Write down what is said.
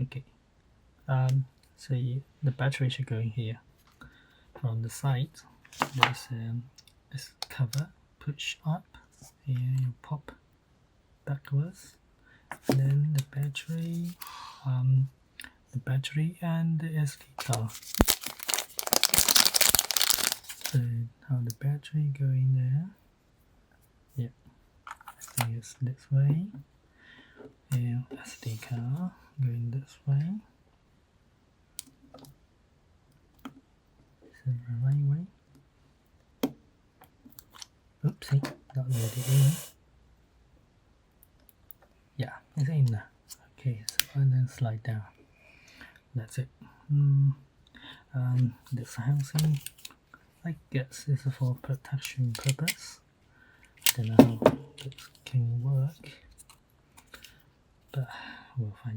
Okay. So the battery should go in here. From the side, there's this cover. Push up. Here you pop backwards. And then the battery and the SD card. So how the battery go in there? Yep, I think it's this way. And SD card going this way. This is the right way. Oopsie, not loaded in. Yeah, it's in now. Okay, so and then slide down. That's it. This housing, I guess, is for protection purpose. Don't know how this can work, but we'll find.